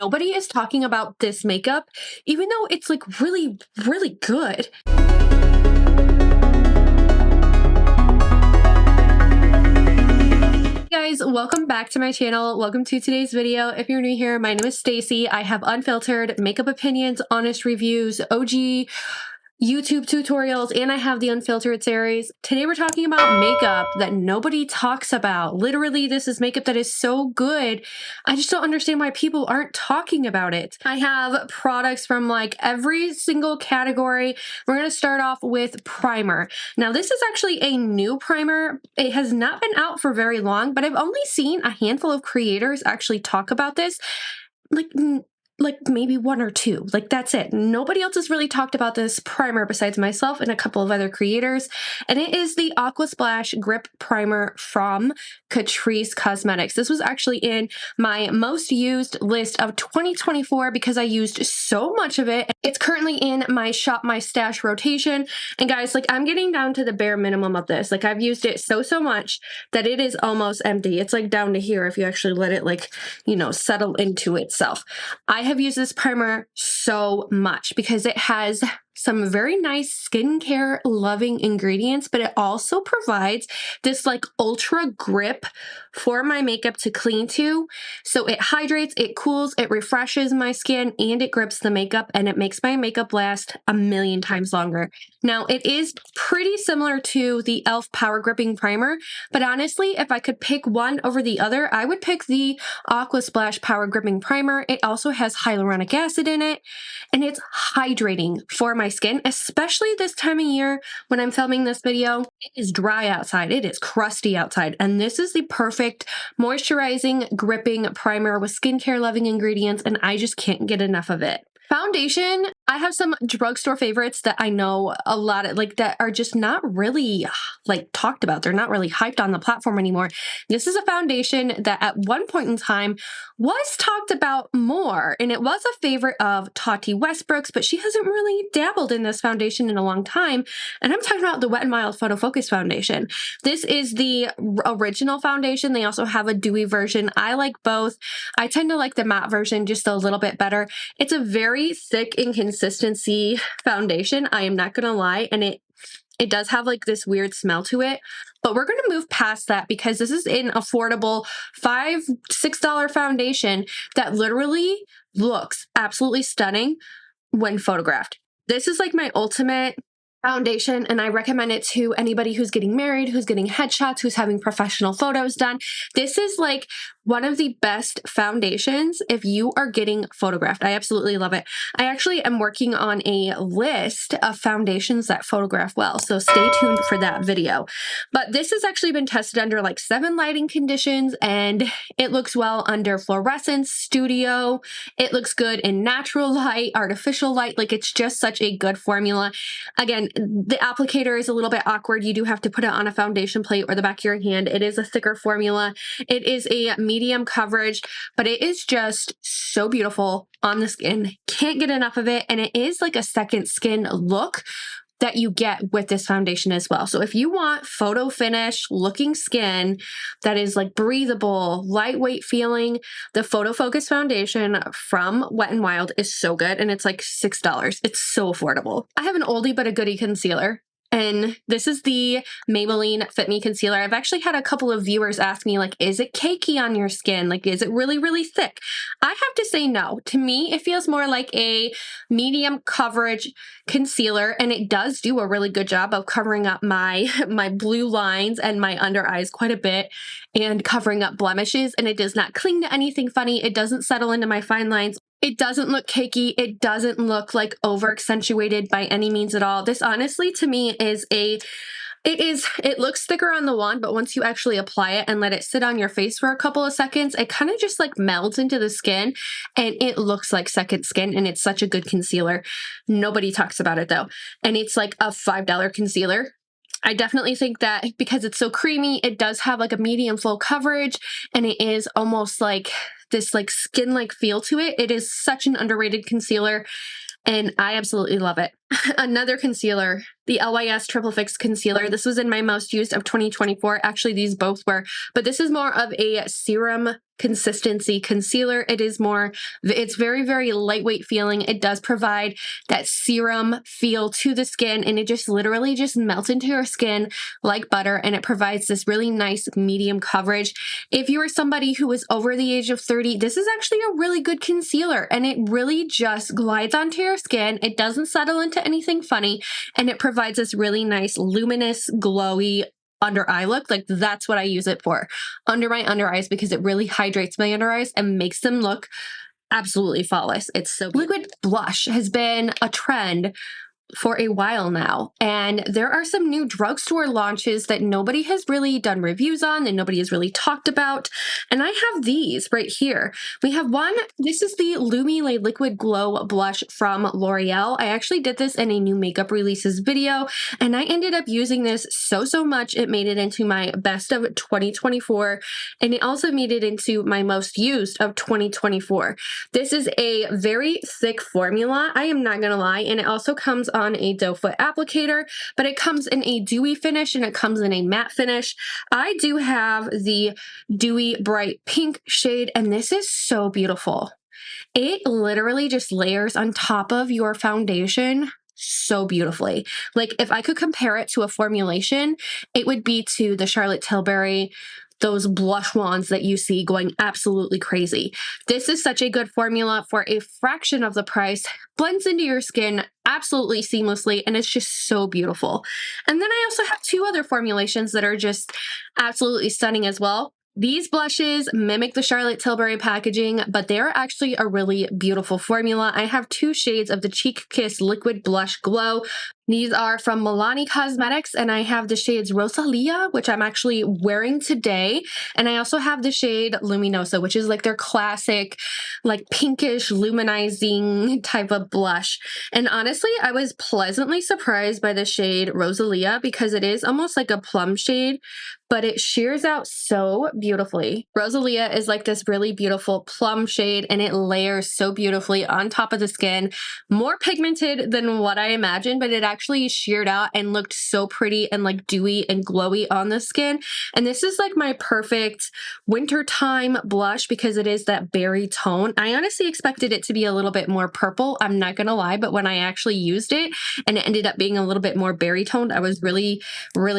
Nobody is talking about this makeup, even though it's like really, really good. Hey guys, welcome back to my channel. Welcome to today's video. If you're new here, my name is Staci. I have unfiltered makeup opinions, honest reviews, OG YouTube tutorials, and I have the unfiltered series. Today we're talking about makeup that nobody talks about. Literally, this is makeup that is so good. I just don't understand why people aren't talking about it. I have products from like every single category. We're going to start off with primer. Now, this is actually a new primer. It has not been out for very long, but I've only seen a handful of creators actually talk about this. Like maybe one or two, like that's it. Nobody else has really talked about this primer besides myself and a couple of other creators. And it is the Aqua Splash Grip Primer from Catrice Cosmetics. This was actually in my most used list of 2024 because I used so much of it. It's currently in my Shop My Stash rotation. And guys, like I'm getting down to the bare minimum of this. Like I've used it so much that it is almost empty. It's like down to here if you actually let it like, you know, settle into itself. I have used this primer so much because it has some very nice skincare loving ingredients, but it also provides this like ultra grip for my makeup to clean to. So it hydrates, it cools, it refreshes my skin, and it grips the makeup, and it makes my makeup last a million times longer. Now, it is pretty similar to the e.l.f. Power Gripping Primer, but honestly, if I could pick one over the other, I would pick the Aqua Splash Power Gripping Primer. It also has hyaluronic acid in it, and it's hydrating for my skin, especially this time of year when I'm filming this video. It is dry outside, it is crusty outside, and this is the perfect moisturizing, gripping primer with skincare loving ingredients, and I just can't get enough of it. Foundation, I have some drugstore favorites that I know a lot of, like, that are just not really like talked about. They're not really hyped on the platform anymore. This is a foundation that at one point in time was talked about more, and it was a favorite of Tati Westbrook's, but she hasn't really dabbled in this foundation in a long time. And I'm talking about the Wet n Wild Photo Focus foundation. This is the original foundation. They also have a dewy version. I like both. I tend to like the matte version just a little bit better. It's a very thick in consistency foundation, I am not gonna lie, and it does have like this weird smell to it, but we're gonna move past that because this is an affordable $5-6 foundation that literally looks absolutely stunning when photographed. This is like my ultimate foundation, and I recommend it to anybody who's getting married, who's getting headshots, who's having professional photos done. This is like one of the best foundations if you are getting photographed. I absolutely love it. I actually am working on a list of foundations that photograph well, so stay tuned for that video. But this has actually been tested under like 7 lighting conditions, and it looks well under fluorescence, studio. It looks good in natural light, artificial light. Like it's just such a good formula. Again, the applicator is a little bit awkward. You do have to put it on a foundation plate or the back of your hand. It is a thicker formula. It is a medium coverage, but it is just so beautiful on the skin. Can't get enough of it. And it is like a second skin look that you get with this foundation as well. So if you want photo finish looking skin that is like breathable, lightweight feeling, the Photo Focus foundation from Wet n Wild is so good, and it's like $6. It's so affordable. I have an oldie but a goodie concealer, and this is the Maybelline Fit Me Concealer. I've actually had a couple of viewers ask me, like, is it cakey on your skin? Like, is it really, really thick? I have to say no. To me, it feels more like a medium coverage concealer, and it does do a really good job of covering up my blue lines and my under eyes quite a bit and covering up blemishes, and it does not cling to anything funny. It doesn't settle into my fine lines. It doesn't look cakey. It doesn't look like over accentuated by any means at all. This honestly to me is it looks thicker on the wand, but once you actually apply it and let it sit on your face for a couple of seconds, it kind of just like melds into the skin, and it looks like second skin, and it's such a good concealer. Nobody talks about it though. And it's like a $5 concealer. I definitely think that because it's so creamy, it does have like a medium full coverage, and it is almost like this like skin-like feel to it. It is such an underrated concealer, and I absolutely love it. Another concealer, the LYS Triple Fix Concealer. This was in my most used of 2024. Actually, these both were, but this is more of a serum consistency concealer. It's very, very lightweight feeling. It does provide that serum feel to the skin, and it just literally just melts into your skin like butter, and it provides this really nice medium coverage. If you are somebody who is over the age of 30, this is actually a really good concealer, and it really just glides onto your skin. It doesn't settle into anything funny, and it provides this really nice, luminous, glowy under eye look. Like, that's what I use it for, under my under eyes, because it really hydrates my under eyes and makes them look absolutely flawless. It's so good. Liquid blush has been a trend for a while now, and there are some new drugstore launches that nobody has really done reviews on, that nobody has really talked about, and I have these right here. We have one, this is the Lumi Le Liquid Glow Blush from L'Oreal. I actually did this in a new makeup releases video, and I ended up using this so much it made it into my best of 2024, and it also made it into my most used of 2024. This is a very thick formula, I am not gonna lie, and it also comes on a doe foot applicator, but it comes in a dewy finish and it comes in a matte finish. I do have the dewy bright pink shade, and this is so beautiful. It literally just layers on top of your foundation so beautifully. Like, if I could compare it to a formulation, it would be to the Charlotte Tilbury, those blush wands that you see going absolutely crazy. This is such a good formula for a fraction of the price, blends into your skin absolutely seamlessly, and it's just so beautiful. And then I also have two other formulations that are just absolutely stunning as well. These blushes mimic the Charlotte Tilbury packaging, but they're actually a really beautiful formula. I have two shades of the Cheek Kiss Liquid Blush Glow. These are from Milani Cosmetics, and I have the shades Rosalia, which I'm actually wearing today, and I also have the shade Luminosa, which is like their classic, like pinkish, luminizing type of blush. And honestly, I was pleasantly surprised by the shade Rosalia because it is almost like a plum shade, but it sheers out so beautifully. Rosalia is like this really beautiful plum shade, and it layers so beautifully on top of the skin. More pigmented than what I imagined, but it actually sheared out and looked so pretty and like dewy and glowy on the skin. And this is like my perfect wintertime blush because it is that berry tone. I honestly expected it to be a little bit more purple, I'm not gonna lie, but when I actually used it and it ended up being a little bit more berry toned, I was really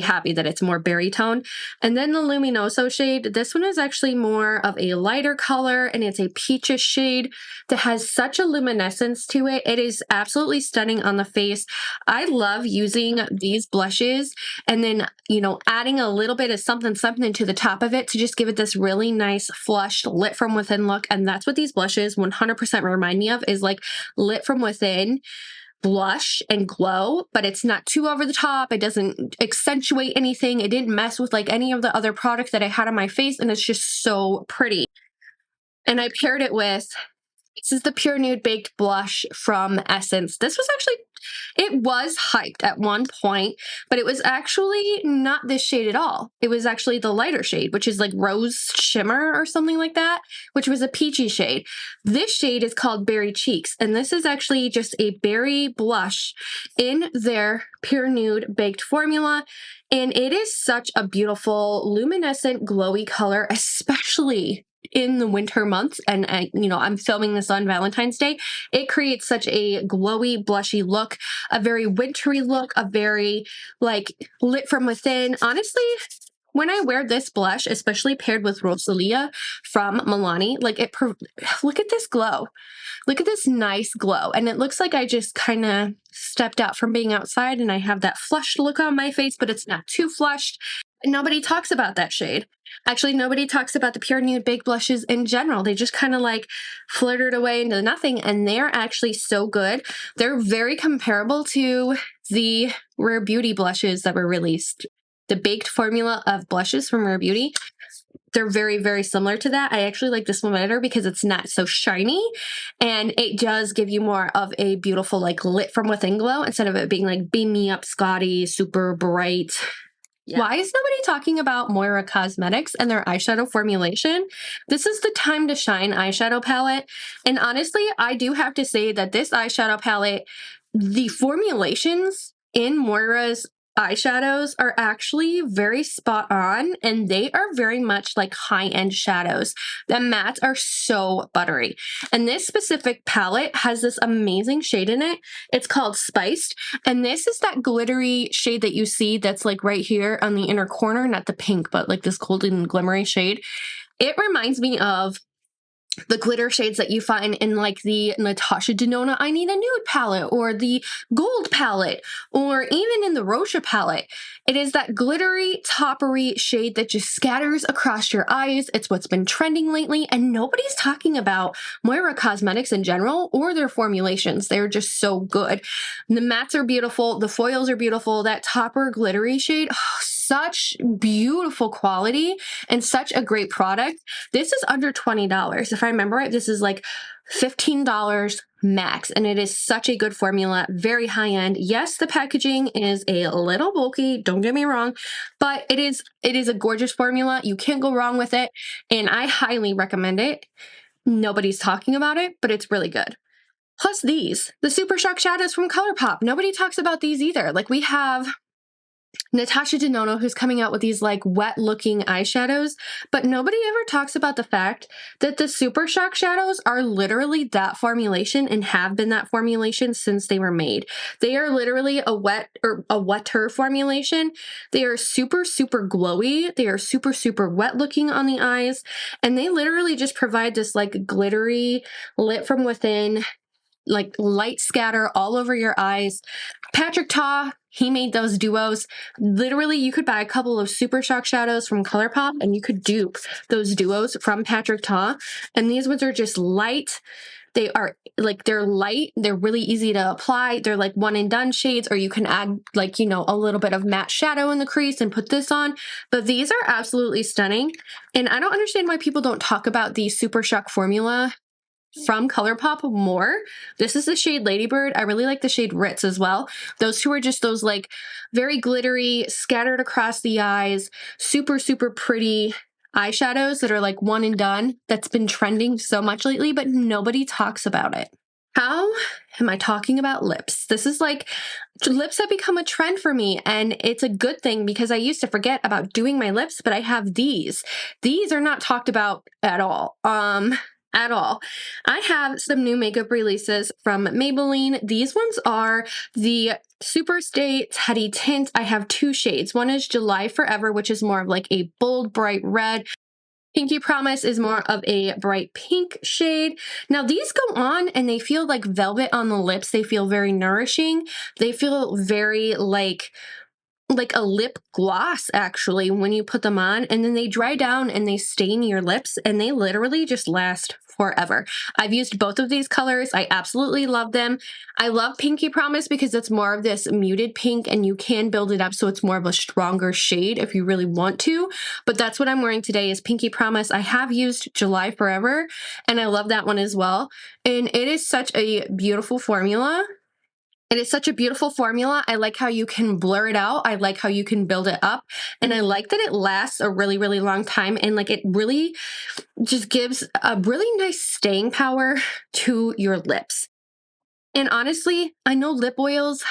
happy that it's more berry toned. And then the Luminoso shade, this one is actually more of a lighter color, and it's a peachish shade that has such a luminescence to it. It is absolutely stunning on the face. I love using these blushes and then, you know, adding a little bit of something to the top of it to just give it this really nice flushed lit from within look. And that's what these blushes 100% remind me of, is like lit from within blush and glow, but it's not too over the top. It doesn't accentuate anything. It didn't mess with like any of the other products that I had on my face, and it's just so pretty. And I paired it with, this is the Pure Nude Baked Blush from Essence. This was actually, it was hyped at one point, but it was actually not this shade at all. It was actually the lighter shade, which is like Rose Shimmer or something like that, which was a peachy shade. This shade is called Berry Cheeks, and this is actually just a berry blush in their Pure Nude Baked formula. And it is such a beautiful, luminescent, glowy color, especially in the winter months. And you know, I'm filming this on Valentine's Day. It creates such a glowy, blushy look, a very wintry look, a very like lit from within. Honestly, when I wear this blush, especially paired with Rosalia from Milani, like look at this glow. Look at this nice glow. And it looks like I just kind of stepped out from being outside and I have that flushed look on my face, but it's not too flushed. Nobody talks about that shade. Actually, nobody talks about the Pure Nude Baked blushes in general. They just kind of like flirted away into nothing, and they're actually so good. They're very comparable to the Rare Beauty blushes that were released. The baked formula of blushes from Rare Beauty, they're very similar to that. I actually like this one better because it's not so shiny, and it does give you more of a beautiful like lit from within glow instead of it being like beam me up Scotty, super bright, Yeah. Why is nobody talking about Moira Cosmetics and their eyeshadow formulation? This is the Time to Shine eyeshadow palette. And honestly, I do have to say that this eyeshadow palette, the formulations in Moira's eyeshadows are actually very spot on, and they are very much like high-end shadows. The mattes are so buttery. And this specific palette has this amazing shade in it. It's called Spiced. And this is that glittery shade that you see that's like right here on the inner corner, not the pink, but like this golden glimmery shade. It reminds me of the glitter shades that you find in like the Natasha Denona I Need a Nude palette, or the Gold palette, or even in the Rocha palette. It is that glittery, toppery shade that just scatters across your eyes. It's what's been trending lately, and nobody's talking about Moira Cosmetics in general or their formulations. They're just so good. The mattes are beautiful. The foils are beautiful. That topper glittery shade, oh, such beautiful quality and such a great product. This is under $20. If I remember right, this is like $15 max, and it is such a good formula, very high end. Yes, the packaging is a little bulky, don't get me wrong, but it is a gorgeous formula. You can't go wrong with it, and I highly recommend it. Nobody's talking about it, but it's really good. Plus these, the Super Shock shadows from ColourPop. Nobody talks about these either. Like, we have Natasha Denona, who's coming out with these like wet looking eyeshadows, but nobody ever talks about the fact that the Super Shock shadows are literally that formulation and have been that formulation since they were made. They are literally a wetter formulation. They are super, super glowy. They are super, super wet looking on the eyes, and they literally just provide this like glittery, lit from within, like light scatter all over your eyes. Patrick Ta, he made those duos. Literally, you could buy a couple of Super Shock shadows from ColourPop and you could dupe those duos from Patrick Ta. And these ones are just light. They are like, they're light. They're really easy to apply. They're like one and done shades, or you can add like, you know, a little bit of matte shadow in the crease and put this on. But these are absolutely stunning. And I don't understand why people don't talk about the Super Shock formula from ColourPop more. This is the shade Ladybird. I really like the shade Ritz as well. Those two are just those like very glittery, scattered across the eyes, super, super pretty eyeshadows that are like one and done. That's been trending so much lately, but nobody talks about it. How am I talking about lips? This is like, lips have become a trend for me, and it's a good thing because I used to forget about doing my lips, but I have these. These are not talked about at all. At all. I have some new makeup releases from Maybelline. These ones are the Super Stay Teddy Tint. I have two shades. One is July Forever, which is more of like a bold, bright red. Pinky Promise is more of a bright pink shade. Now these go on and they feel like velvet on the lips. They feel very nourishing. They feel very like a lip gloss actually when you put them on, and then they dry down and they stain your lips, and they literally just last forever. I've used both of these colors. I absolutely love them. I love Pinky Promise because it's more of this muted pink, and you can build it up so it's more of a stronger shade if you really want to, but that's what I'm wearing today is Pinky Promise. I have used July Forever, and I love that one as well, and it is such a beautiful formula. It is such a beautiful formula. I like how you can blur it out. I like how you can build it up. And I like that it lasts a really, really long time. And like, it really just gives a really nice staying power to your lips. And honestly, I know lip oils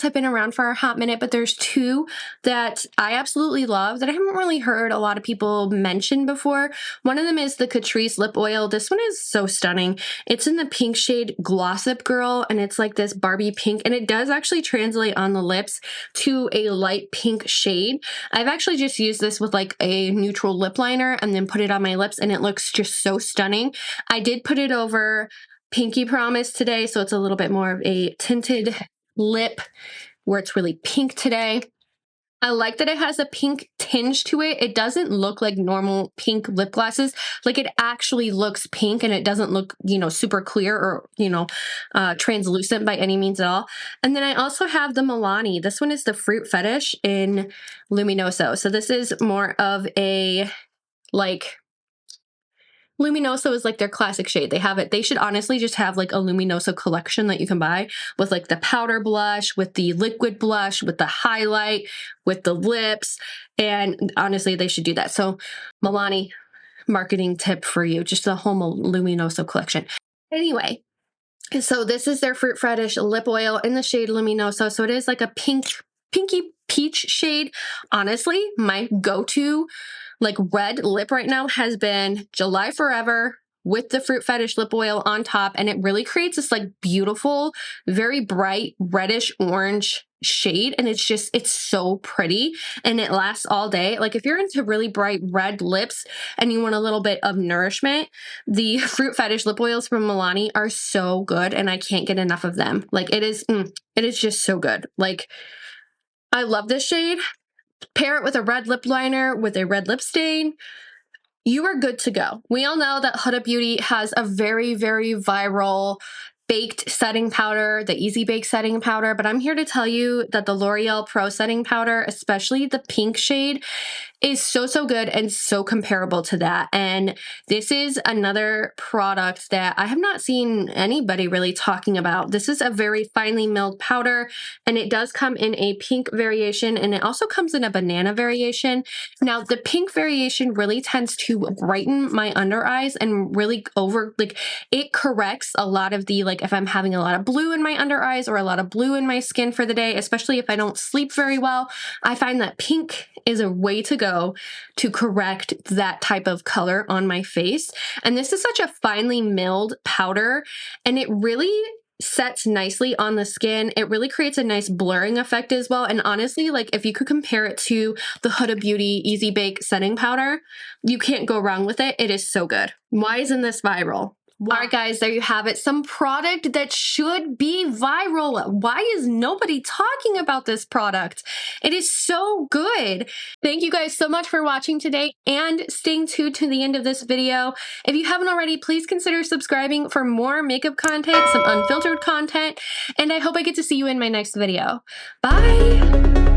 have been around for a hot minute, but there's two that I absolutely love that I haven't really heard a lot of people mention before. One of them is the Catrice lip oil. This one is so stunning. It's in the pink shade Glossip Girl, and it's like this Barbie pink, and it does actually translate on the lips to a light pink shade. I've actually just used this with like a neutral lip liner and then put it on my lips, and it looks just so stunning. I did put it over Pinky Promise today, so it's a little bit more of a tinted lip where it's really pink today. I like that it has a pink tinge to it. It doesn't look like normal pink lip glosses. Like, it actually looks pink, and it doesn't look, you know, super clear or, you know, translucent by any means at all. And then I also have the Milani. This one is the Fruit Fetish in Luminoso. So this is more of a, like, Luminoso is like their classic shade. They have it. They should honestly just have like a Luminoso collection that you can buy with like the powder blush, with the liquid blush, with the highlight, with the lips. And honestly, they should do that. So Milani, marketing tip for you, just the whole Luminoso collection. Anyway, so this is their Fruit Fetish lip oil in the shade Luminoso. So it is like a pinky peach shade. Honestly, my go-to like red lip right now has been July Forever with the Fruit Fetish lip oil on top, and it really creates this like beautiful, very bright reddish orange shade, and it's so pretty, and it lasts all day. Like if you're into really bright red lips and you want a little bit of nourishment, the Fruit Fetish lip oils from Milani are so good, and I can't get enough of them. Like it is just so good. Like I love this shade. Pair it with a red lip liner with a red lip stain, you are good to go. We all know that Huda Beauty has a very, very viral baked setting powder, the Easy Bake setting powder, but I'm here to tell you that the L'Oreal Pro setting powder, especially the pink shade, is so good and so comparable to that. And this is another product that I have not seen anybody really talking about. This is a very finely milled powder, and it does come in a pink variation, and it also comes in a banana variation. Now, the pink variation really tends to brighten my under eyes and really it corrects a lot of the, like if I'm having a lot of blue in my under eyes or a lot of blue in my skin for the day, especially if I don't sleep very well, I find that pink is a way to go to correct that type of color on my face. And this is such a finely milled powder, and it really sets nicely on the skin. It really creates a nice blurring effect as well. And honestly, like if you could compare it to the Huda Beauty Easy Bake setting powder, you can't go wrong with it. It is so good. Why isn't this viral? Wow. All right, guys, there you have it. Some product that should be viral. Why is nobody talking about this product? It is so good. Thank you guys so much for watching today and staying tuned to the end of this video. If you haven't already, please consider subscribing for more makeup content, some unfiltered content, and I hope I get to see you in my next video. Bye.